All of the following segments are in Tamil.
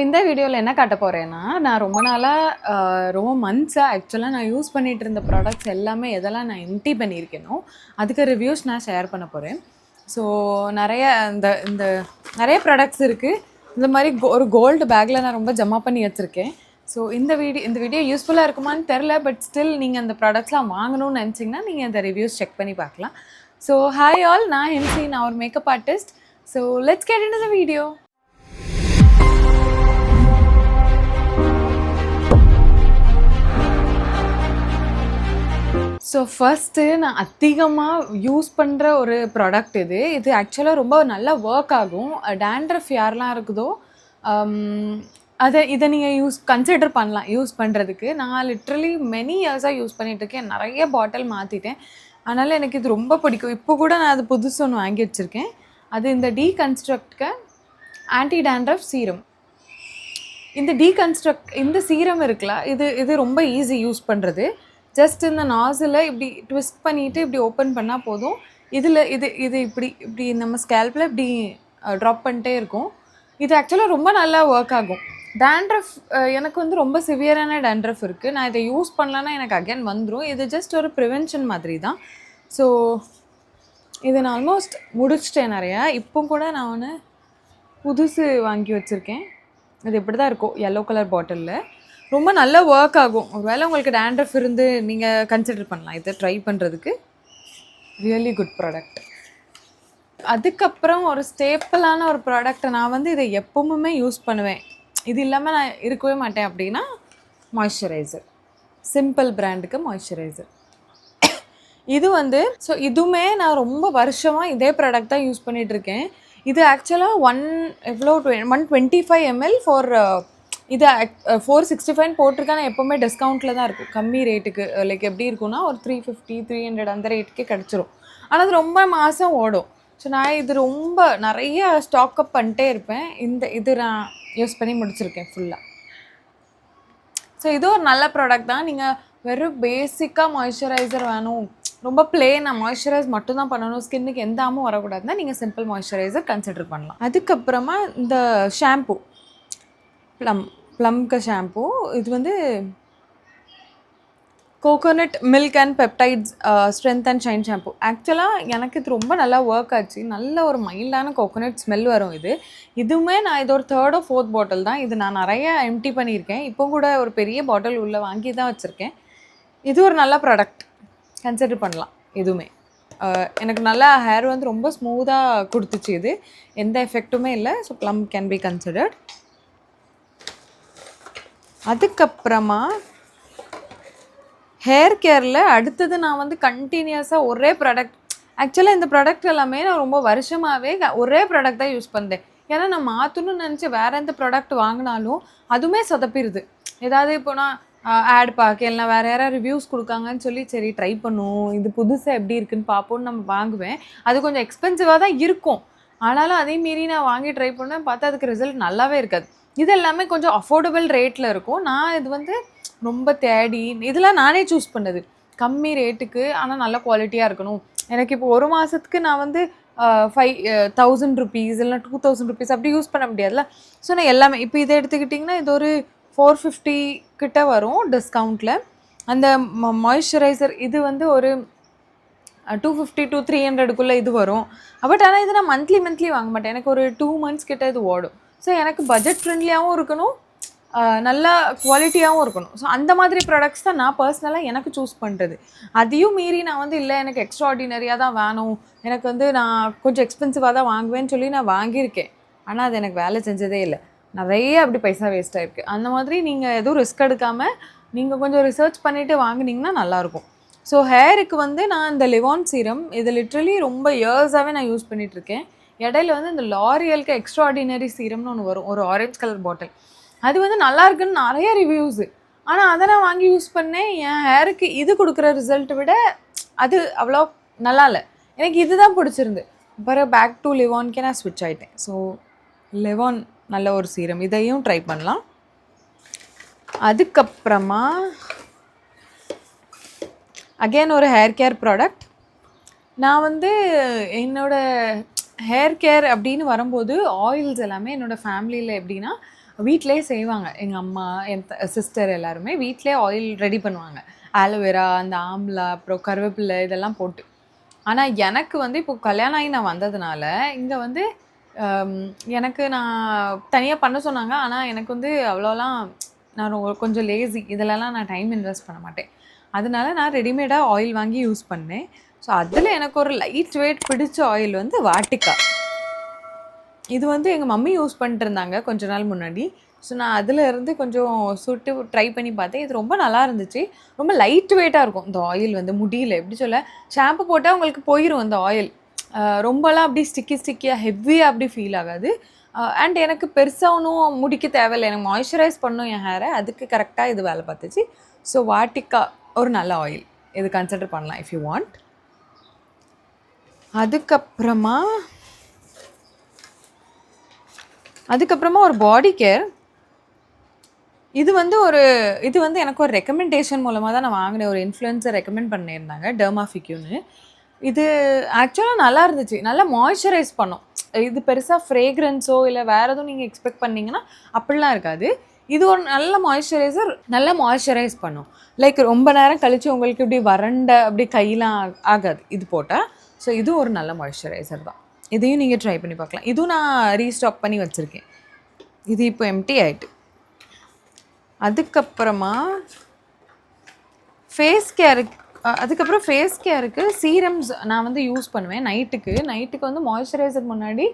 இந்த வீடியோவில் என்ன காட்ட போகிறேன்னா, நான் ரொம்ப நாளாக ரொம்ப மந்த்ஸாக ஆக்சுவலாக நான் யூஸ் பண்ணிகிட்டு இருந்த ப்ராடக்ட்ஸ் எல்லாமே எதெல்லாம் நான் எம்டி பண்ணியிருக்கேனோ அதுக்கு ரிவ்யூஸ் நான் ஷேர் பண்ண போகிறேன். ஸோ நிறைய இந்த இந்த நிறைய ப்ராடக்ட்ஸ் இருக்குது. இந்த மாதிரி ஒரு கோல்டு பேக்கில் நான் ரொம்ப ஜமா பண்ணி வச்சுருக்கேன். ஸோ இந்த வீடியோ யூஸ்ஃபுல்லாக இருக்குமான்னு தெரில. பட் ஸ்டில் நீங்கள் அந்த ப்ராடக்ட்ஸ்லாம் வாங்கணும்னு நினச்சிங்கன்னா நீங்கள் அந்த ரிவ்யூஸ் செக் பண்ணி பார்க்கலாம். ஸோ ஹாய் ஆல், நான் எம்சி, நான் ஒரு makeup artist. So let's get into the video. So first நான் அதிகமாக யூஸ் பண்ணுற ஒரு ப்ராடக்ட் இது ஆக்சுவலாக ரொம்ப நல்லா ஒர்க் ஆகும். டேண்ட்ரஃப் யாரெலாம் இருக்குதோ இதை நீங்கள் கன்சிடர் பண்ணலாம் யூஸ் பண்ணுறதுக்கு. நான் லிட்ரலி மெனி இயர்ஸாக யூஸ் பண்ணிகிட்ருக்கேன். நிறைய பாட்டில் மாற்றிட்டேன். அதனால் எனக்கு இது ரொம்ப பிடிக்கும். இப்போ கூட நான் அது புதுசு ஒன்று வாங்கி வச்சுருக்கேன். அது இந்த டீகன்ஸ்ட்ரக்ட்க்கு ஆன்டி டேண்ட்ரஃப் சீரம். இந்த சீரம் இருக்குல்ல, இது ரொம்ப ஈஸி யூஸ் பண்ணுறது. ஜஸ்ட் இந்த நாசில் இப்படி ட்விஸ்ட் பண்ணிவிட்டு இப்படி ஓப்பன் பண்ணால் போதும். இது இப்படி நம்ம ஸ்கேல்பில் இப்படி ட்ராப் பண்ணிட்டே இருக்கும். இது ஆக்சுவலாக ரொம்ப நல்லா ஒர்க் ஆகும். டேண்ட்ரஃப் எனக்கு வந்து ரொம்ப சிவியரான டேண்ட்ரஃப் இருக்குது. நான் இதை யூஸ் பண்ணலன்னா எனக்கு அகைன் வந்துடும். இது ஜஸ்ட் ஒரு ப்ரிவென்ஷன் மாதிரி தான். ஸோ இதை நான் ஆல்மோஸ்ட் முடிச்சிட்டேன் நிறையா. இப்போ கூட நான் ஒன்று புதுசு வாங்கி வச்சுருக்கேன். இது இப்படி தான் இருக்கும், எல்லோ கலர் பாட்டிலில். ரொம்ப நல்லா ஒர்க் ஆகும். ஒருவேளை உங்களுக்கு டேண்ட்ரஃப் இருந்து நீங்கள் கன்சிடர் பண்ணலாம் இதை ட்ரை பண்ணுறதுக்கு. Really good product. அதுக்கப்புறம் ஒரு ஸ்டேப்பிளான ஒரு ப்ராடக்ட்டை நான் வந்து இதை எப்பவுமே யூஸ் பண்ணுவேன். இது இல்லாமல் நான் இருக்கவே மாட்டேன். அப்படின்னா மாய்ஸ்சரைசர். Simple பிராண்டுக்கு moisturiser. இது வந்து இதுவுமே நான் ரொம்ப வருஷமாக இதே ப்ராடக்ட் தான் யூஸ் பண்ணிகிட்ருக்கேன். இது ஆக்சுவலாக 125 ml ஃபார் இது 465 போட்டிருக்கான. எப்போவுமே டிஸ்கவுண்ட்டில் தான் இருக்கும், கம்மி ரேட்டுக்கு. லைக் எப்படி இருக்குன்னா ஒரு 350 300 அந்த ரேட்டுக்கே கிடச்சிரும். ஆனால் அது ரொம்ப மாதம் ஓடும். ஸோ நான் இது ரொம்ப நிறைய ஸ்டாக்அப் பண்ணிட்டே இருப்பேன். இது நான் யூஸ் பண்ணி முடிச்சிருக்கேன் ஃபுல்லாக. ஸோ இது ஒரு நல்ல ப்ராடக்ட் தான். நீங்கள் வெறும் பேசிக்காக மாய்ஸ்சரைசர் வேணும், ரொம்ப பிளேனாக மாய்ஸ்சரைஸ் மட்டும்தான் பண்ணணும், ஸ்கின்னுக்கு எந்த ஆமும் வரக்கூடாதுன்னா நீங்கள் சிம்பிள் மாய்ஸ்சரைசர் கன்சிடர் பண்ணலாம். அதுக்கப்புறமா இந்த ஷாம்பு ப்ளம்க்கு ஷாம்பு. இது வந்து coconut milk and peptides strength and shine shampoo. ஆக்சுவலாக எனக்கு இது ரொம்ப நல்லா ஒர்க் ஆச்சு. நல்ல ஒரு மைல்டான கோகோனட் ஸ்மெல் வரும் இதுவுமே நான் இது ஒரு 3rd or 4th பாட்டில் தான். இது நான் நிறைய எம்டி பண்ணியிருக்கேன். இப்போ கூட ஒரு பெரிய பாட்டில் உள்ளே வாங்கி தான் வச்சுருக்கேன். இது ஒரு நல்ல ப்ராடக்ட், கன்சிடர் பண்ணலாம். இதுவுமே எனக்கு நல்லா ஹேர் வந்து ரொம்ப ஸ்மூத்தாக கொடுத்துச்சு. இது எந்த எஃபெக்ட்டுமே இல்லை. So plum can be considered. அதுக்கப்புறமா ஹேர் கேரில் அடுத்தது நான் வந்து கண்டினியூஸாக ஒரே ப்ராடக்ட். ஆக்சுவலாக இந்த ப்ராடக்ட் எல்லாமே நான் ரொம்ப வருஷமாகவே ஒரே ப்ராடக்ட் தான் யூஸ் பண்ணுறேன். ஏன்னா நான் மாற்றணும்னு நினச்சி வேறு எந்த ப்ராடக்ட் வாங்கினாலும் அதுவுமே சொதப்பிடுது. ஏதாவது இப்போ நான் ஆட் பார்க்க இல்லை வேறு யாராவது ரிவ்யூஸ் கொடுக்காங்கன்னு சொல்லி சரி ட்ரை பண்ணுவோம், இது புதுசாக எப்படி இருக்குன்னு பார்ப்போன்னு நம்ம வாங்குவேன். அது கொஞ்சம் எக்ஸ்பென்சிவாக தான் இருக்கும். ஆனாலும் அதே மீறி நான் வாங்கி ட்ரை பண்ணேன், பார்த்தா அதுக்கு ரிசல்ட் நல்லாவே இருக்காது. இது எல்லாமே கொஞ்சம் அஃபோர்டபுள் ரேட்டில் இருக்கும். நான் இது வந்து ரொம்ப தேடி இதெல்லாம் நானே சூஸ் பண்ணது. கம்மி ரேட்டுக்கு ஆனால் நல்ல குவாலிட்டியாக இருக்கணும். எனக்கு இப்போ ஒரு மாதத்துக்கு நான் வந்து 5,000 rupees இல்லைனா 2,000 rupees அப்படி யூஸ் பண்ண முடியாதுல்ல. ஸோ நான் எல்லாமே இப்போ இதை எடுத்துக்கிட்டிங்கன்னா இது ஒரு 450 கிட்ட வரும் டிஸ்கவுண்ட்டில். அந்த மாய்ஸ்சரைசர் இது வந்து ஒரு 250 to 300 இது வரும். பட் ஆனால் இது நான் மந்த்லி வாங்க மாட்டேன். எனக்கு ஒரு 2 months கிட்ட இது ஓடும். ஸோ எனக்கு பட்ஜெட் ஃப்ரெண்ட்லியாகவும் இருக்கணும், நல்லா குவாலிட்டியாகவும் இருக்கணும். ஸோ அந்த மாதிரி ப்ராடக்ட்ஸ் தான் நான் பர்சனலாக எனக்கு சூஸ் பண்ணுறது. அதையும் மீறி நான் வந்து இல்லை எனக்கு எக்ஸ்ட்ரா ஆர்டினரியாக தான் வேணும், எனக்கு வந்து நான் கொஞ்சம் எக்ஸ்பென்சிவாக தான் வாங்குவேன்னு சொல்லி நான் வாங்கியிருக்கேன். ஆனால் அது எனக்கு வேலை செஞ்சதே இல்லை. நிறைய அப்படி பைசா வேஸ்ட் ஆகிருக்கு. அந்த மாதிரி நீங்கள் எதுவும் ரிஸ்க் எடுக்காமல் நீங்கள் கொஞ்சம் ரிசர்ச் பண்ணிவிட்டு வாங்கினீங்கன்னா நல்லாயிருக்கும். ஸோ ஹேருக்கு வந்து நான் இந்த லிவான் சீரம் இது லிட்ரலி ரொம்ப இயர்ஸாகவே நான் யூஸ் பண்ணிகிட்ருக்கேன். இடையில வந்து இந்த லாரியலுக்கு எக்ஸ்ட்ரா ஆர்டினரி சீரம்னு ஒன்று வரும், ஒரு ஆரஞ்ச் கலர் பாட்டில். அது வந்து நல்லா இருக்குன்னு நிறைய ரிவ்யூஸு. ஆனால் அதை நான் வாங்கி யூஸ் பண்ணேன். என் ஹேருக்கு இது கொடுக்குற ரிசல்ட்டை விட அது அவ்வளோ நல்லா இல்லை. எனக்கு இது தான் பிடிச்சிருந்து. அப்புறம் பேக் டு லிவான்கே நான் ஸ்விட்ச் ஆகிட்டேன். ஸோ லிவான் நல்ல ஒரு சீரம், இதையும் ட்ரை பண்ணலாம். அதுக்கப்புறமா அகெயின் ஒரு ஹேர் கேர் ப்ராடக்ட். நான் வந்து என்னோடய ஹேர் கேர் அப்படின்னு வரும்போது ஆயில்ஸ் எல்லாமே என்னோடய ஃபேமிலியில் எப்படின்னா வீட்டிலேயே செய்வாங்க. எங்க அம்மா, என் சிஸ்டர் எல்லாருமே வீட்டிலேயே ஆயில் ரெடி பண்ணுவாங்க. ஆலோவேரா, அந்த ஆம்லா, அப்புறம் கருவேப்பிலை இதெல்லாம் போட்டு. ஆனா எனக்கு வந்து இப்போ கல்யாணம் ஆகி நான் வந்ததுனால, இங்க வந்து அம் எனக்கு நான் தனியா பண்ண சொன்னாங்க. ஆனா எனக்கு வந்து அவ்வளோலாம் நான் கொஞ்சம் லேசி. இதுலலாம் நான் டைம் இன்வெஸ்ட் பண்ண மாட்டேன். அதனால நான் ரெடிமேடா ஆயில் வாங்கி யூஸ் பண்ணேன். ஸோ அதில எனக்கு ஒரு லைட் வெயிட் பிடிச்ச ஆயில் வந்து வாட்டிகா. இது வந்து எங்க மம்மி யூஸ் பண்ணிட்டுருந்தாங்க கொஞ்ச நாள் முன்னாடி. ஸோ நான் அதிலருந்து கொஞ்சம் சுட்டு ட்ரை பண்ணி பார்த்தேன். இது ரொம்ப நல்லா இருந்துச்சு. ரொம்ப லைட் வெயிட்டா இருக்கும். இந்த ஆயில் வந்து முடியல எப்படி சொல்ல, ஷாம்பு போட்டா உங்களுக்கு போயிரும் அந்த ஆயில். ரொம்பலாம் அப்படி ஸ்டிக்கியா ஹெவியா அப்படி ஃபீல் ஆகாது. அண்ட் எனக்கு பெருசா ஒண்ணும் முடிக்க தேவையில்ல. எனக்கு மாய்ஸ்சரைஸ் பண்ணும் என் ஹேர. அதுக்கு கரெக்ட்டா இது வேலை பார்த்துச்சு. ஸோ வாட்டிகா ஒரு நல்ல ஆயில். இது கன்சிடர் பண்ணலாம் இஃப் யூ வாண்ட். அதுக்கப்புறமா ஒரு பாடி கேர். இது வந்து எனக்கு ஒரு ரெக்கமெண்டேஷன் மூலமா தான் நான் வாங்கினேன். ஒரு இன்ஃப்ளூயன்சர் ரெக்கமெண்ட் பண்ணியிருந்தாங்க. டெர்மாஃபிக்யூன்னு. இது ஆக்சுவலா நல்லா இருந்துச்சு. நல்லா மாய்ஸ்சரைஸ் பண்ணும். இது பெருசா ஃப்ரேக்ரன்ஸோ இல்ல வேற எதுவும் நீங்க எக்ஸ்பெக்ட் பண்ணீங்கன்னா, அப்படிலாம் இருக்காது. இது ஒரு நல்ல மாய்ஸ்சரைசர். நல்லா மாய்ஸ்சரைஸ் பண்ணும். லைக் ரொம்ப நேரம் கழிச்சு உங்களுக்கு இப்படி வறண்ட அப்படி கையெல்லாம் ஆகாது இது போட்டா. ஸோ இதுவும் ஒரு நல்ல மாய்ஸ்சரைசர் தான். இதையும் நீங்க ட்ரை பண்ணி பார்க்கலாம். இதுவும் நான் ரீஸ்டாக் பண்ணி வச்சிருக்கேன். இது இப்போ எம்ப்டி ஆயிட்டு. அதுக்கப்புறமா ஃபேஸ் கேருக்கு சீரம்ஸ் நான் வந்து யூஸ் பண்ணுவேன் நைட்டுக்கு வந்து மாய்ஸ்சரைசர் முன்னாடி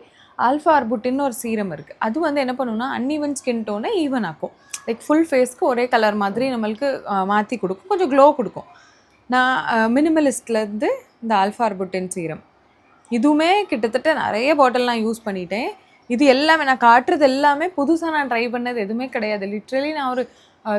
ஆல்ஃபா ஆர்புட்டின்னு ஒரு சீரம் இருக்குது. அது வந்து என்ன பண்ணுன்னா அன்ஈவன் ஸ்கின் டோனை ஈவன் ஆக்கும். லைக் ஃபுல் ஃபேஸ்க்கு ஒரே கலர் மாதிரி நம்மளுக்கு மாற்றி கொடுக்கும். கொஞ்சம் க்ளோ கொடுக்கும். நான் மினிமலிஸ்ட்லேருந்து இந்த ஆல்ஃபா ஆர்புட்டின் சீரம் இதுவுமே கிட்டத்தட்ட நிறைய பாட்டில் நான் யூஸ் பண்ணிட்டேன். இது எல்லாமே நான் காட்டுறது எல்லாமே புதுசாக நான் ட்ரை பண்ணது எதுவுமே கிடையாது. லிட்ரலி நான் ஒரு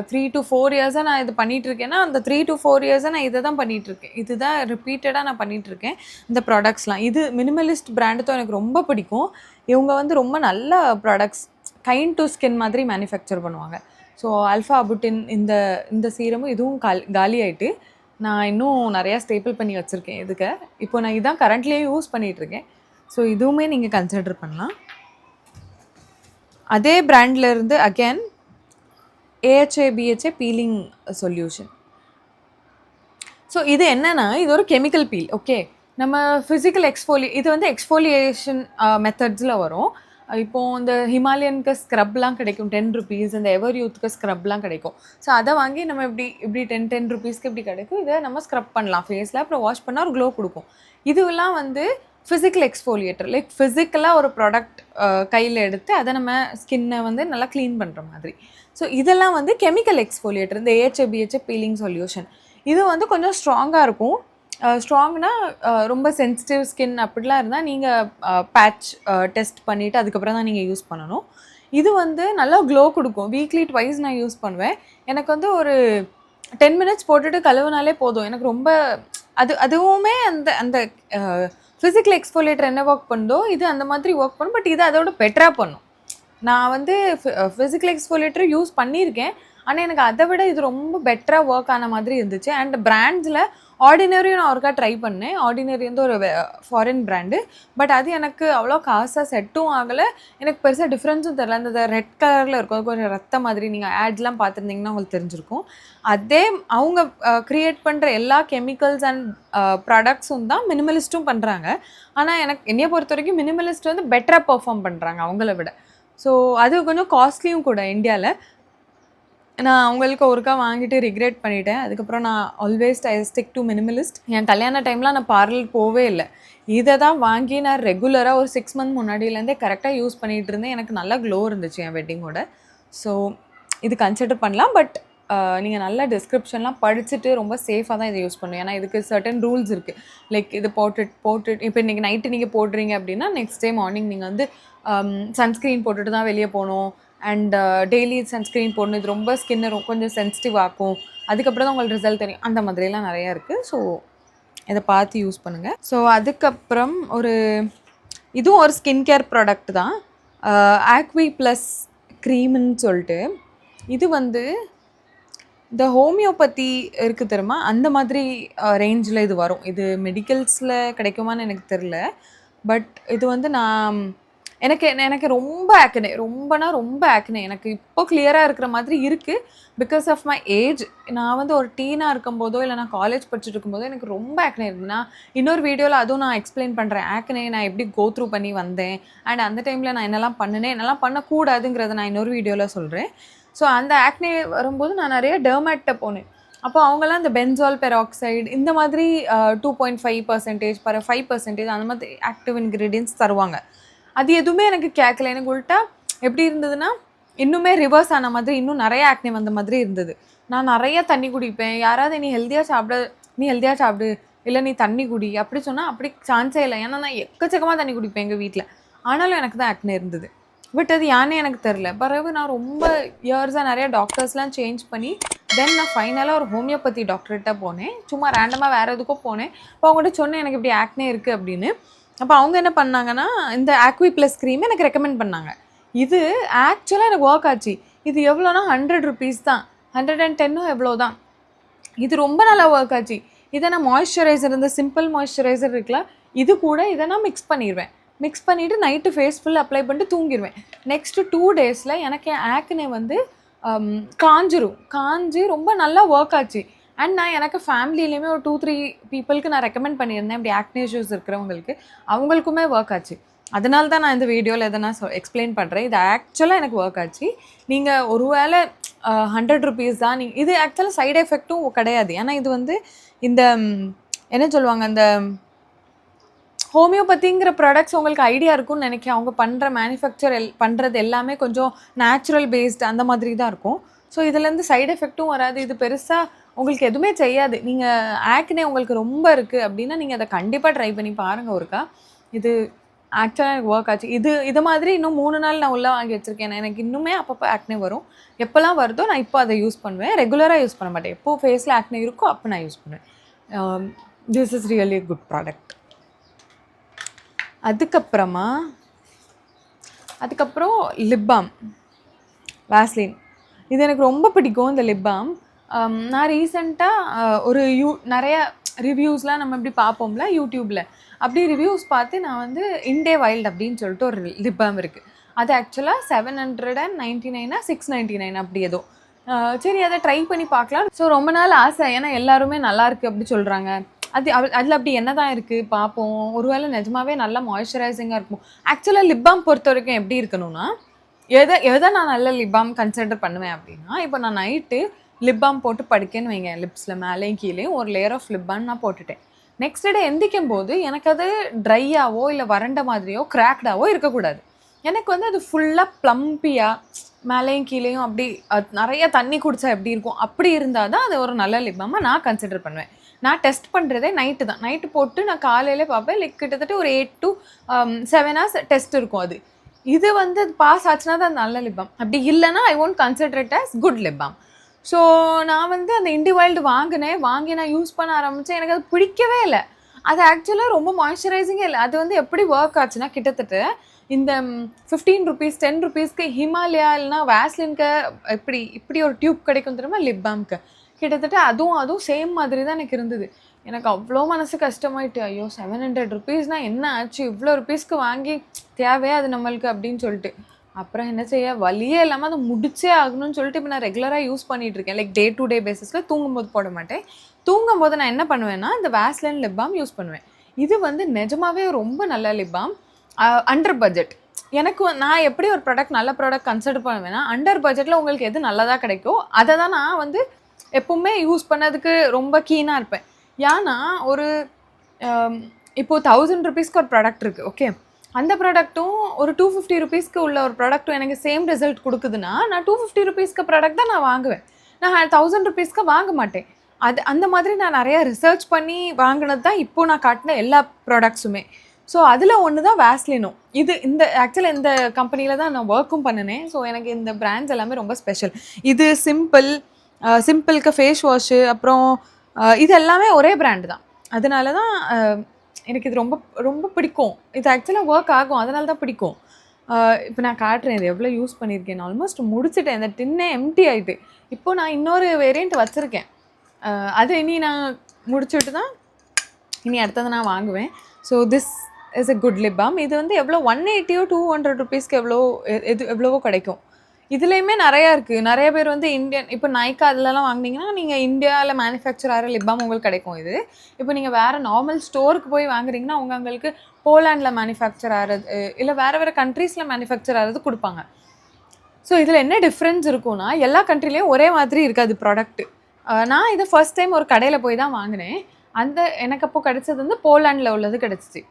3 to 4 இயர்ஸாக நான் இது பண்ணிகிட்ருக்கேன்னா அந்த 3 to 4 இயர்ஸாக நான் இதை தான் பண்ணிகிட்ருக்கேன். இதுதான் ரிப்பீட்டடாக நான் பண்ணிகிட்ருக்கேன் இந்த ப்ராடக்ட்ஸ்லாம். இது மினிமலிஸ்ட் பிராண்டு தான் எனக்கு ரொம்ப பிடிக்கும். இவங்க வந்து ரொம்ப நல்ல ப்ராடக்ட்ஸ் கைண்ட் டு ஸ்கின் மாதிரி மேனுஃபேக்சர் பண்ணுவாங்க. ஸோ ஆல்ஃபா அபுட்டின் இந்த சீரமும் இதுவும் காலி ஆகிட்டு நான் இன்னும் நிறையா ஸ்டேபிள் பண்ணி வச்சுருக்கேன் இதுக்கு. இப்போ நான் இதான் கரண்ட்லேயே யூஸ் பண்ணிகிட்ருக்கேன். ஸோ இதுவுமே நீங்கள் கன்சிடர் பண்ணலாம். அதே பிராண்ட்லேருந்து again AHA BHA peeling solution. So இது என்னென்னா இது ஒரு கெமிக்கல் பீல். ஓகே, நம்ம ஃபிசிக்கல் இது வந்து எக்ஸ்ஃபோலியேஷன் மெத்தட்ஸில் வரும். இப்போது இந்த ஹிமாலயனுக்கு ஸ்க்ரப்லாம் கிடைக்கும் 10 rupees. இந்த எவர் யூத்துக்கு ஸ்க்ரப்லாம் கிடைக்கும். ஸோ அதை வாங்கி நம்ம இப்படி 10 rupeesக்கு இப்படி கிடைக்கும். இதை நம்ம ஸ்க்ரப் பண்ணலாம் ஃபேஸில். அப்புறம் வாஷ் பண்ணால் ஒரு க்ளோ கொடுக்கும். இதுவெல்லாம் வந்து ஃபிசிக்கல் எக்ஸ்ஃபோலியேட்டர். லைக் ஃபிசிக்கலாக ஒரு ப்ராடக்ட் கையில் எடுத்து அதை நம்ம ஸ்கின்னை வந்து நல்லா க்ளீன் பண்ணுற மாதிரி. ஸோ இதெல்லாம் வந்து கெமிக்கல் எக்ஸ்ஃபோலியேட்டர். இந்த AHA BHA பீலிங் சொல்யூஷன் இது வந்து கொஞ்சம் ஸ்ட்ராங்காக இருக்கும். ஸ்ட்ராங்னா ரொம்ப சென்சிட்டிவ் ஸ்கின் அப்படிலாம் இருந்தால் நீங்கள் பேட்ச் டெஸ்ட் பண்ணிவிட்டு அதுக்கப்புறம் தான் நீங்கள் யூஸ் பண்ணணும். இது வந்து நல்லா க்ளோ கொடுக்கும். வீக்லி ட்வைஸ் நான் யூஸ் பண்ணுவேன். எனக்கு வந்து ஒரு 10 minutes போட்டுட்டு கழுவுனாலே போதும். எனக்கு ரொம்ப அதுவுமே அந்த அந்த ஃபிசிக்கல் எக்ஸ்ஃபோலியேட்டர் என்ன ஒர்க் பண்ணுதோ இது அந்த மாதிரி ஒர்க் பண்ணும். பட் இது அதோட பெட்டராக பண்ணும். நான் வந்து ஃபிசிக்கல் எக்ஸ்ஃபோலியேட்டர் யூஸ் பண்ணியிருக்கேன். ஆனால் எனக்கு அதை விட இது ரொம்ப பெட்டராக ஒர்க் ஆன மாதிரி இருந்துச்சு. அண்ட் பிராண்ட்ஸில் ஆர்டினரியும் நான் ஒருக்கா ட்ரை பண்ணேன். ஆர்டினரி வந்து ஒரு ஃபாரின் பிராண்டு. பட் அது எனக்கு அவ்வளோ காசாக செட்டும் ஆகலை. எனக்கு பெருசாக டிஃப்ரென்ஸும் தெரில. அந்த ரெட் கலரில் இருக்கும் கொஞ்சம் ரத்த மாதிரி. நீங்கள் ஆட்ஸ்லாம் பார்த்துருந்தீங்கன்னா உங்களுக்கு தெரிஞ்சிருக்கும். அதே அவங்க க்ரியேட் பண்ணுற எல்லா கெமிக்கல்ஸ் அண்ட் ப்ராடக்ட்ஸும் தான் மினிமலிஸ்ட்டும் பண்ணுறாங்க. ஆனால் என்னைய பொறுத்த வரைக்கும் மினிமலிஸ்ட் வந்து பெட்டராக பெர்ஃபார்ம் பண்ணுறாங்க அவங்கள விட. ஸோ அது கொஞ்சம் காஸ்ட்லியும் கூட இந்தியாவில். நான் அவங்களுக்கு ஒருக்கா வாங்கிட்டு ரிக்ரெட் பண்ணிட்டேன். அதுக்கப்புறம் நான் always I stick to minimalist. என் கல்யாண டைம்லாம் நான் பார்லர் போவே இல்லை. இதை தான் வாங்கி நான் ரெகுலராக ஒரு 6 months முன்னாடியிலேருந்தே கரெக்டாக யூஸ் பண்ணிகிட்டு இருந்தேன். எனக்கு நல்லா க்ளோ இருந்துச்சு என் வெட்டிங்கோட. ஸோ இது கன்சிடர் பண்ணலாம். பட் நீங்கள் நல்லா டிஸ்கிரிப்ஷன்லாம் படிச்சுட்டு ரொம்ப சேஃபாக தான் இதை யூஸ் பண்ணணும். ஏன்னா இதுக்கு சர்டன் ரூல்ஸ் இருக்குது. லைக் இது போட்டுட்டு இப்போ இன்றைக்கி நைட்டு நீங்கள் போடுறீங்க அப்படின்னா நெக்ஸ்ட் டே மார்னிங் நீங்கள் வந்து சன்ஸ்க்ரீன் போட்டுட்டு தான் வெளியே போகணும். அண்ட் டெய்லி சன்ஸ்க்ரீன் போடணும். இது ரொம்ப ஸ்கின்னை கொஞ்சம் சென்சிட்டிவ் ஆக்கும். அதுக்கப்புறம் தான் உங்களுக்கு ரிசல்ட் தெரியும். அந்த மாதிரிலாம் நிறையா இருக்குது. ஸோ இதை பார்த்து யூஸ் பண்ணுங்கள். ஸோ அதுக்கப்புறம் இதுவும் ஒரு ஸ்கின் கேர் ப்ராடக்ட் தான். ஆக்வி ப்ளஸ் க்ரீம்னு சொல்லிட்டு இது வந்து இந்த ஹோமியோபதி இருக்குது தெரியுமா, அந்த மாதிரி ரேஞ்சில் இது வரும். இது மெடிக்கல்ஸில் கிடைக்குமான்னு எனக்கு தெரில. பட் இது வந்து நான் எனக்கு ரொம்ப ஆக்னே, ரொம்ப ஆக்னே. எனக்கு இப்போ கிளியரா இருக்கிற மாதிரி இருக்கு. Because of my age. நான் வந்து ஒரு டீனா இருக்கும்போதோ, இல்ல நான் காலேஜ் படிச்சுட்டு இருக்கும்போதோ எனக்கு ரொம்ப ஆக்னே இருந்தது. நான் இன்னொரு வீடியோல அதுவும் நான் எக்ஸ்ப்ளைன் பண்றேன். ஆக்னே நான் எப்படி கோ த்ரூ பண்ணி வந்தேன். அண்ட் அந்த டைம்ல நான் என்னலாம் பண்ணுனேன், என்னலாம் பண்ணக்கூடாதுங்கிறத நான் இன்னொரு வீடியோல சொல்றேன். ஸோ அந்த ஆக்னே வரும்போது நான் நெறைய டெர்மாட்ட போனேன். அப்போ அவங்கலாம் இந்த பென்சால் பெராக்சைடு இந்த மாதிரி 2.5% பர 5% அந்த மாதிரி ஆக்டிவ் இன்கிரீடியன்ட்ஸ் தருவாங்க. அது எதுவுமே எனக்கு கேட்கல. எனக்கு உல்ட்டா எப்படி இருந்ததுன்னா, இன்னுமே ரிவர்ஸ் ஆன மாதிரி, இன்னும் நெறைய ஆக்னே வந்த மாதிரி இருந்தது. நான் நெறைய தண்ணி குடிப்பேன். யாராவது நீ ஹெல்தியா சாப்பிடு, இல்ல நீ தண்ணி குடி அப்படி சொன்னா, அப்படி சான்ஸே இல்ல. ஏன்னா நான் எக்கச்சக்கமா தண்ணி குடிப்பேன் எங்க வீட்ல. ஆனாலும் எனக்கு தான் ஆக்னே இருந்தது. பட் அது யான்னே எனக்கு தெரியல. பிறகு நான் ரொம்ப இயர்ஸா நெறைய டாக்டர்ஸ்லாம் சேஞ்ச் பண்ணி, தென் நான் ஃபைனலா ஒரு ஹோமியோபதி டாக்டர்கிட்ட போனேன். சும்மா ரேண்டமா வேற எதுக்கோ போனேன். அப்போ அவங்ககிட்ட சொன்னேன் எனக்கு இப்படி ஆக்னே இருக்கு அப்படின்னு. அப்போ அவங்க என்ன பண்ணாங்கன்னா, இந்த ஆக்வி ப்ளஸ் க்ரீம் எனக்கு ரெக்கமெண்ட் பண்ணாங்க. இது ஆக்சுவலா எனக்கு வொர்க் ஆச்சு. இது எவ்வளோனா ₹100 தான். 110ஓ எவ்வளோ தான். இது ரொம்ப நல்லா வொர்க் ஆச்சு. இத நான் மாய்ஸ்சரைசர் இந்த சிம்பிள் மாய்ஸ்சரைசர் இருக்குல்ல, இது கூட இத நான் மிக்ஸ் பண்ணிருவேன். மிக்ஸ் பண்ணிட்டு நைட்டு ஃபேஸ் ஃபுல் அப்ளை பண்ணிட்டு தூங்கிருவேன். நெக்ஸ்ட் 2 டேஸ்ல எனக்கு என் ஆக்னே வந்து காஞ்சிரும். காஞ்சு ரொம்ப நல்லா வொர்க் ஆச்சு. அண்ட் நான் எனக்கு ஃபேமிலிலயுமே ஒரு 2, 3 பீப்பிள்க்கு நான் ரெக்கமெண்ட் பண்ணியிருந்தேன். இப்படி ஆக்னே இஷ்யூஸ் இருக்கிறவங்களுக்கு. அவங்களுக்குமே வொர்க் ஆச்சு. அதனால தான் நான் இந்த வீடியோல இத நான் எக்ஸ்ப்ளைன் பண்றேன். இது ஆக்சுவலா எனக்கு வொர்க் ஆச்சு. நீங்க ஒரு வேள ₹100 தான். இது ஆக்சுவலா சைட் எஃபெக்ட்டும் கிடையாது. ஏன்னா இது வந்து இந்த என்ன சொல்லுவாங்க, அந்த ஹோமியோபதிங்கிற ப்ராடக்ட்ஸ் உங்களுக்கு ஐடியா இருக்கும்னு நினைக்கிறேன். அவங்க பண்ற மேனுஃபேக்சர் பண்றது எல்லாமே கொஞ்சம் நேச்சுரல் பேஸ்டு அந்த மாதிரி தான் இருக்கும். ஸோ இதுலேருந்து சைட் எஃபெக்ட்டும் வராது. இது பெருசா உங்களுக்கு எதுவுமே செய்யாது. நீங்க ஆக்னே உங்களுக்கு ரொம்ப இருக்கு அப்படின்னா, நீங்க அத கண்டிப்பா ட்ரை பண்ணி பாருங்க ஒருக்கா. இது ஆக்சுவலா எனக்கு வொர்க் ஆச்சு. இது மாதிரி இன்னும் 3 நாள் நான் உள்ள வாங்கி வச்சிருக்கேன். எனக்கு இன்னுமே அப்பப்போ ஆக்னே வரும். எப்போலாம் வருதோ நான் இப்போ அத யூஸ் பண்ணுவேன். ரெகுலரா யூஸ் பண்ண மாட்டேன். எப்போ ஃபேஸ்ல ஆக்னே இருக்கோ அப்போ நான் யூஸ் பண்ணுவேன். This is really good product. அதுக்கப்புறம் லிப் பாம், வாஸ்லின். இது எனக்கு ரொம்ப பிடிக்கும் இந்த லிப் பாம். நான் ரீசெண்டாக ஒரு நிறைய ரிவ்யூஸ்லாம் நம்ம இப்படி பார்ப்போம்ல யூடியூப்பில். அப்படி ரிவ்யூஸ் பார்த்து நான் வந்து இண்டே வைல்ட் அப்படின்னு சொல்லிட்டு ஒரு லிப் பாம் இருக்குது. அது ஆக்சுவலாக 799 699 அப்படி ஏதோ. சரி அதை ட்ரை பண்ணி பார்க்கலாம். ஸோ ரொம்ப நாள் ஆசை. ஏன்னா எல்லாருமே நல்லா இருக்குது அப்படி சொல்கிறாங்க. அதில் அப்படி என்ன தான் இருக்குது பார்ப்போம். ஒருவேளை நிஜமாவே நல்லா மாய்ஸ்சரைசிங்காக இருக்கும். ஆக்சுவலாக லிப் பாம் பொறுத்த வரைக்கும் எப்படி இருக்கணும்னா, எதை நான் நல்ல லிப் பாம் கன்சிடர் பண்ணுவேன் அப்படின்னா, இப்போ நான் நைட்டு லிப் பாம் போட்டு படுக்கேன்னு வைங்க, லிப்ஸில் மேலேயும் கீழேயும் ஒரு லேயர் ஆஃப் லிப் பாம் நான் போட்டுட்டேன். நெக்ஸ்ட் டே எந்திக்கும் போது எனக்கு அது ட்ரையாவோ இல்லை வறண்ட மாதிரியோ கிராக்டாவோ இருக்கக்கூடாது. எனக்கு வந்து அது ஃபுல்லாக ப்ளம்பியாக மேலேயும் கீழேயும் அப்படி நிறைய தண்ணி குடித்தா எப்படி இருக்கும் அப்படி இருந்தால் தான் அது ஒரு நல்ல லிப் பாமாக நான் கன்சிடர் பண்ணுவேன். நான் டெஸ்ட் பண்ணுறதே நைட்டு தான். நைட்டு போட்டு நான் காலையிலே பார்ப்பேன். லைக் கிட்டத்தட்ட ஒரு 8 to 7 hours டெஸ்ட் இருக்கும் அது. இது வந்து பாஸ் ஆச்சுன்னா தான் நல்ல லிப் பாம். அப்படி இல்லைன்னா I won't consider it as good lip balm. So நான் வந்து அந்த இண்டி வைல்டு வாங்கி நான் யூஸ் பண்ண ஆரம்பித்தேன். எனக்கு அது பிடிக்கவே இல்லை. அது ஆக்சுவலாக ரொம்ப மாய்ஸ்சரைசிங்கே இல்லை. அது வந்து எப்படி ஒர்க் ஆச்சுன்னா, கிட்டத்தட்ட இந்த ₹15 ₹10க்கு ஹிமாலயா இல்லைனா வேஸ்லின்க்கு இப்படி ஒரு டியூப் கிடைக்கும் தெரியுமா லிப் பாம்க்கு. கிட்டத்தட்ட அதுவும் சேம் மாதிரி தான் எனக்கு இருந்தது. எனக்கு அவ்வளோ மனசு கஷ்டமாயிட்டு, ஐயோ ₹700 என்ன ஆச்சு, இவ்வளோ ருபீஸ்க்கு வாங்கி தேவையா அது நம்மளுக்கு அப்படின்னு சொல்லிட்டு. அப்புறம் என்ன செய்ய, வழியே இல்லாமல் அதை முடிச்சே ஆகணும்னு சொல்லிட்டு இப்போ நான் ரெகுலராக யூஸ் பண்ணிட்டு இருக்கேன். லைக் டே டு டே பேசிஸில் தூங்கும்போது போட மாட்டேன். தூங்கும்போது நான் என்ன பண்ணுவேன்னா, இந்த வேஸ்லின் லிப் பாம் யூஸ் பண்ணுவேன். இது வந்து நிஜமாவே ரொம்ப நல்ல லிப் பாம். Under budget. நான் எப்படி ஒரு நல்ல ப்ராடக்ட் கன்சிடர் பண்ணுவேன்னா, அண்டர் பட்ஜெட்டில் உங்களுக்கு எது நல்லதாக கிடைக்கும் அதை தான் நான் வந்து எப்பவுமே யூஸ் பண்ணதுக்கு ரொம்ப கீனாக இருப்பேன். ஏன்னா ஒரு இப்போது ₹1000க்கு ஒரு ப்ராடக்ட் இருக்குது, ஓகே. அந்த ப்ராடக்ட்டும் ஒரு ₹250க்கு உள்ள ஒரு ப்ராடக்ட்டும் எனக்கு சேம் ரிசல்ட் கொடுக்குதுன்னா, நான் ₹250க்கு ப்ராடக்ட் தான் நான் வாங்குவேன். நான் ₹1000க்கு வாங்க மாட்டேன். அந்த மாதிரி நான் நிறையா ரிசர்ச் பண்ணி வாங்கினது தான் இப்போது நான் காட்டின எல்லா ப்ராடக்ட்ஸுமே. ஸோ அதில் ஒன்று தான் வேஸ்லினும். ஆக்சுவலாக இந்த கம்பெனியில் தான் நான் ஒர்க்கும் பண்ணினேன். ஸோ எனக்கு இந்த பிராண்ட்ஸ் எல்லாமே ரொம்ப ஸ்பெஷல். இது சிம்பிளுக்கு ஃபேஸ் வாஷு, அப்புறம் இது எல்லாமே ஒரே பிராண்டு தான். அதனால தான் எனக்கு இது ரொம்ப ரொம்ப பிடிக்கும். இது ஆக்சுவலாக ஒர்க் ஆகும், அதனால தான் பிடிக்கும். இப்போ நான் காட்டுறேன் இது எவ்வளோ யூஸ் பண்ணியிருக்கேன். ஆல்மோஸ்ட் முடிச்சுட்டேன். இந்த டின்னே எம்டி ஆகிட்டு. இப்போது நான் இன்னொரு வேரியண்ட் வச்சுருக்கேன். அது இனி நான் முடிச்சுட்டு தான் இனி அடுத்தது நான் வாங்குவேன். So this is a good lip balm. இது வந்து எவ்வளோ 180 200 ருபீஸ்க்கு எவ்வளவோ கிடைக்கும். இதுலேயுமே நிறையா இருக்குது. நிறைய பேர் வந்து இந்தியன் இப்போ நைக்கா அதுலலாம் வாங்கினீங்கன்னா நீங்கள் இந்தியாவில் மேனுஃபேக்சர் ஆகிற லிப் பாம் உங்களுக்கு கிடைக்கும். இது இப்போ நீங்கள் வேறு நார்மல் ஸ்டோருக்கு போய் வாங்குறீங்கன்னா உங்களுக்கு போலாண்டில் மேனுஃபேக்சர் ஆகிறது இல்லை வேறு கண்ட்ரீஸில் மேனுஃபேக்சர் ஆகிறது கொடுப்பாங்க. ஸோ இதில் என்ன டிஃப்ரென்ஸ் இருக்கும்னா எல்லா கண்ட்ரிலையும் ஒரே மாதிரி இருக்காது ப்ராடக்ட்டு. நான் இதை ஃபர்ஸ்ட் டைம் ஒரு கடையில் போய் தான் வாங்கினேன். எனக்கு அப்போ கிடச்சது வந்து போலாண்டில் உள்ளது கிடச்சிச்சு.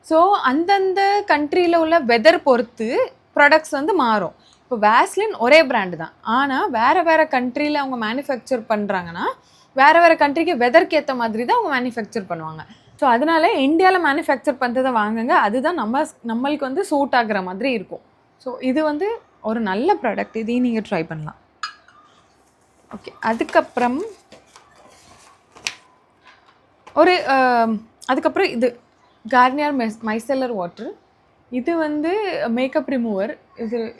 ஸோ அந்தந்த கண்ட்ரியில் உள்ள வெதர் பொறுத்து ப்ராடக்ட்ஸ் வந்து மாறும். இப்போ வேஸ்லின் ஒரே பிராண்டு தான், ஆனால் வேறு கண்ட்ரியில் அவங்க மேனுஃபேக்சர் பண்ணுறாங்கன்னா வேறு கண்ட்ரிக்கு வெதருக்கு ஏற்ற மாதிரி தான் அவங்க மேனுஃபேக்சர் பண்ணுவாங்க. ஸோ அதனால இந்தியாவில் மேனுஃபேக்சர் பண்ணுறதை வாங்குங்க, அதுதான் நம்மளுக்கு வந்து சூட் ஆகுற மாதிரி இருக்கும். ஸோ இது வந்து ஒரு நல்ல ப்ராடக்ட், இதையும் நீங்கள் ட்ரை பண்ணலாம். ஓகே, அதுக்கப்புறம் இது கார்னியர் மைசெல்லர் வாட்டர். இது வந்து மேக்கப் ரிமூவர்.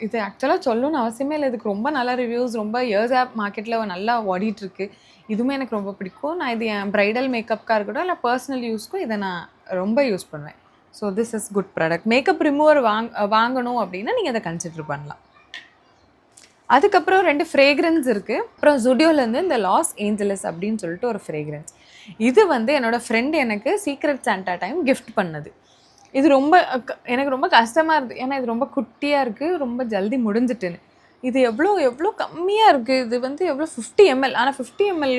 இது ஆக்சுவலாக சொல்லணும்னு அவசியமே இல்லை. இதுக்கு ரொம்ப நல்ல ரிவ்யூஸ், ரொம்ப இயர்ஸ் ஆப் மார்க்கெட்டில் நல்லா ஓடிட்டுருக்கு. இதுவுமே எனக்கு ரொம்ப பிடிக்கும். நான் இது என் ப்ரைடல் மேக்கப்காக இருக்கட்டும் இல்லை பர்சனல் யூஸ்க்கும் இதை நான் ரொம்ப யூஸ் பண்ணுவேன். So this is good product. Makeup remover வாங்கணும் அப்படின்னா நீங்கள் அதை கன்சிடர் பண்ணலாம். அதுக்கப்புறம் 2 ஃப்ரேக்ரன்ஸ் இருக்குது. அப்புறம் ஜுடியோலேருந்து இந்த லாஸ் ஏஞ்சலஸ் அப்படின்னு சொல்லிட்டு ஒரு ஃப்ரேக்ரன்ஸ். இது வந்து என்னோடய ஃப்ரெண்டு எனக்கு சீக்ரெட் சாண்டா டைம் கிஃப்ட் பண்ணது. இது எனக்கு ரொம்ப கஷ்டமாக இருக்குது, ஏன்னா இது ரொம்ப குட்டியாக இருக்குது, ரொம்ப ஜல்தி முடிஞ்சிட்டுன்னு. இது எவ்வளோ கம்மியாக இருக்குது. இது வந்து எவ்வளோ 50 ml. ஆனால் 50 ml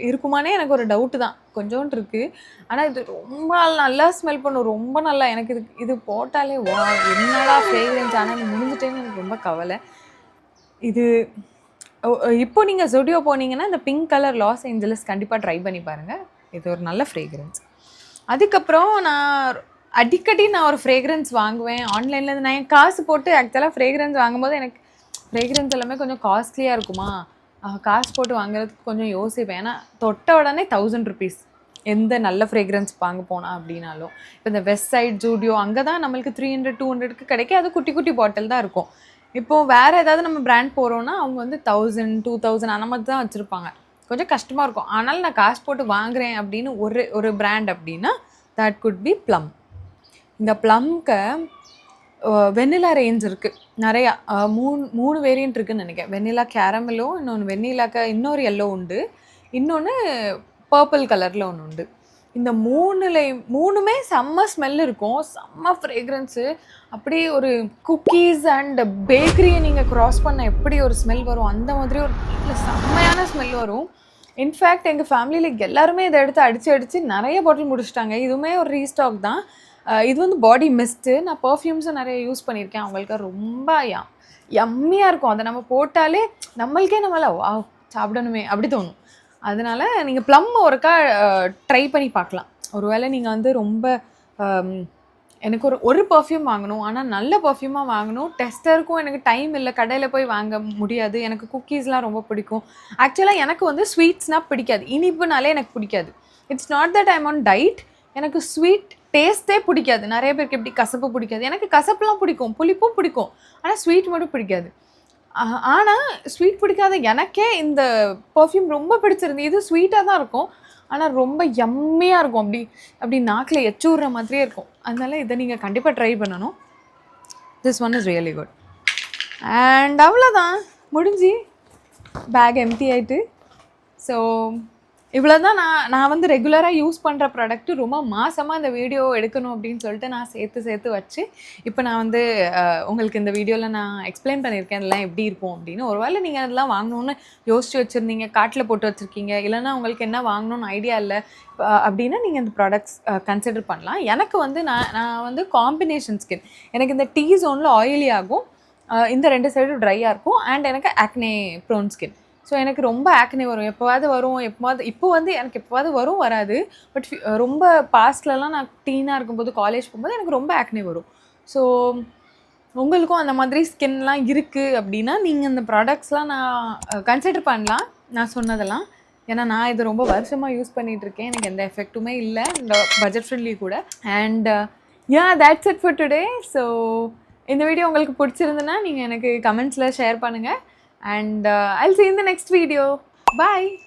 இருக்குமானே எனக்கு ஒரு டவுட்டு தான், கொஞ்சோண்டு இருக்குது. ஆனால் இது ரொம்ப நல்லா ஸ்மெல் பண்ணும், ரொம்ப நல்லா. எனக்கு இது போட்டாலே என்னடா ஃப்ரேக்ரன்ஸ், ஆனால் இது முடிஞ்சிட்டேன்னு எனக்கு ரொம்ப கவலை. இது இப்போ நீங்கள் ஜுடியோ போனீங்கன்னா இந்த பிங்க் கலர் லாஸ் ஏஞ்சலஸ் கண்டிப்பாக ட்ரை பண்ணி பாருங்கள். இது ஒரு நல்ல ஃப்ரேக்ரன்ஸ். அதுக்கப்புறம் அடிக்கடி நான் ஒரு ஃப்ரேக்ரன்ஸ் வாங்குவேன் ஆன்லைனில். நான் என் காசு போட்டு ஆக்சுவலாக ஃப்ரேக்ரன்ஸ் வாங்கும்போது எனக்கு ஃப்ரேக்ரன்ஸ் எல்லாமே கொஞ்சம் காஸ்ட்லியாக இருக்குமா, காசு போட்டு வாங்குறதுக்கு கொஞ்சம் யோசிப்பேன். ஏன்னா தொட்ட உடனே 1000 ருபீஸ் எந்த நல்ல ஃப்ரேக்ரன்ஸ் வாங்க போனால் அப்படின்னாலும். இப்போ இந்த வெஸ்ட் சைட் ஜூடியோ அங்கே தான் நம்மளுக்கு 300 200க்கு கிடைக்கும். அது குட்டி குட்டி பாட்டில் தான் இருக்கும். இப்போது வேறு ஏதாவது நம்ம பிராண்ட் போகிறோன்னா அவங்க வந்து 1000 2000 அந்த மாதிரி தான் வச்சுருப்பாங்க. கொஞ்சம் கஷ்டமாக இருக்கும். ஆனால் நான் காசு போட்டு வாங்குகிறேன் அப்படின்னு ஒரு பிராண்ட் அப்படின்னா தட் குட் பி ப்ளம். இந்த ப்ளம்க்கு வெண்ணிலா ரேஞ்ச் இருக்குது நிறையா. 3 வேரியண்ட் இருக்குதுன்னு நினைக்கிறேன். வெண்ணிலா கேரமலும், இன்னொன்று வெண்ணிலாக்க இன்னொரு எல்லோ உண்டு, இன்னொன்று பர்பிள் கலரில் ஒன்று உண்டு. இந்த 3மே செம்ம ஸ்மெல் இருக்கும், செம்ம ஃப்ரேக்ரன்ஸு. அப்படியே ஒரு குக்கீஸ் அண்ட் பேக்கரியை நீங்கள் க்ராஸ் பண்ண எப்படி ஒரு ஸ்மெல் வரும், அந்த மாதிரி ஒரு செம்மையான ஸ்மெல் வரும். இன்ஃபேக்ட் எங்கள் ஃபேமிலியில் எல்லாருமே இதை எடுத்து அடித்து நிறைய பாட்டில் முடிச்சிட்டாங்க. இதுவுமே ஒரு ரீஸ்டாக் தான். இது வந்து பாடி மிஸ்ட்டு. நான் பர்ஃப்யூம்ஸும் நிறைய யூஸ் பண்ணியிருக்கேன். அவங்களுக்கு ரொம்ப யம்மியாக இருக்கும். அதை நம்ம போட்டாலே நம்மளுக்கே சாப்பிடணுமே அப்படி தோணும். அதனால் நீங்கள் ப்ளம் ஒருக்கா ட்ரை பண்ணி பார்க்கலாம். ஒருவேளை நீங்கள் வந்து ரொம்ப எனக்கு ஒரு பர்ஃப்யூம் வாங்கணும், ஆனால் நல்ல பர்ஃப்யூமாக வாங்கணும், டெஸ்டருக்கும் எனக்கு டைம் இல்லை, கடையில் போய் வாங்க முடியாது. எனக்கு குக்கீஸ்லாம் ரொம்ப பிடிக்கும். ஆக்சுவலாக எனக்கு வந்து ஸ்வீட்ஸ்னால் பிடிக்காது, இனிப்புனாலே எனக்கு பிடிக்காது. It's not that I'm on diet. எனக்கு ஸ்வீட் டேஸ்ட்டே பிடிக்காது. நிறைய பேருக்கு எப்படி கசப்பு பிடிக்காது, எனக்கு கசப்புலாம் பிடிக்கும், புளிப்பும் பிடிக்கும், ஆனால் ஸ்வீட் மட்டும் பிடிக்காது. ஆனால் ஸ்வீட் பிடிக்காத எனக்கே இந்த பர்ஃப்யூம் ரொம்ப பிடிச்சிருந்து. இது ஸ்வீட்டாக தான் இருக்கும், ஆனால் ரொம்ப யம்மியாக இருக்கும். அப்படி நாக்கில் எச்சூடுற மாதிரியே இருக்கும். அதனால இதை நீங்கள் கண்டிப்பாக ட்ரை பண்ணணும். This one is really good. And அவ்வளோதான், முடிஞ்சு பேக் எம்டி ஆகிட்டு. ஸோ இவ்வளோ தான் நான் வந்து ரெகுலராக யூஸ் பண்ணுற ப்ராடக்ட்டு. ரொம்ப மாதமாக இந்த வீடியோ எடுக்கணும் அப்படின்னு சொல்லிட்டு நான் சேர்த்து வச்சு இப்போ நான் வந்து உங்களுக்கு இந்த வீடியோவில் நான் எக்ஸ்பிளைன் பண்ணியிருக்கேன் இதெல்லாம் எப்படி இருக்கும் அப்படின்னு. ஒருவேளை நீங்கள் அதெல்லாம் வாங்கணுன்னு யோசிச்சு வச்சுருந்தீங்க, காட்டில் போட்டு வச்சுருக்கீங்க, இல்லைனா உங்களுக்கு என்ன வாங்கணும்னு ஐடியா இல்லை அப்படின்னா நீங்கள் இந்த ப்ராடக்ட்ஸ் கன்சிடர் பண்ணலாம். எனக்கு வந்து நான் வந்து காம்பினேஷன் ஸ்கின். எனக்கு இந்த டீ ஜோனில் ஆயிலி ஆகும், இந்த 2 சைடும் ட்ரையாக இருக்கும், அண்ட் எனக்கு ஆக்னே ப்ரோன் ஸ்கின். ஸோ எனக்கு ரொம்ப ஆக்னே வரும், எப்போவாது வரும், இப்போ வந்து எனக்கு எப்போவாது வரும், வராது. பட் ரொம்ப பாஸ்ட்லலாம் நான் டீனாக இருக்கும்போது காலேஜ் போகும்போது எனக்கு ரொம்ப ஆக்னே வரும். ஸோ உங்களுக்கும் அந்த மாதிரி ஸ்கின்லாம் இருக்குது அப்படின்னா நீங்கள் இந்த ப்ராடக்ட்ஸ்லாம் நான் கன்சிடர் பண்ணலாம், நான் சொன்னதெல்லாம். ஏன்னா நான் இது ரொம்ப வருஷமாக யூஸ் பண்ணிகிட்ருக்கேன், எனக்கு எந்த எஃபெக்ட்டுமே இல்லை, இந்த பட்ஜெட் ஃப்ரெண்ட்லி கூட. And that's it for today. So இந்த வீடியோ உங்களுக்கு பிடிச்சிருந்துன்னா நீங்கள் எனக்கு கமெண்ட்ஸில் ஷேர் பண்ணுங்கள். And I'll see you in the next video. Bye.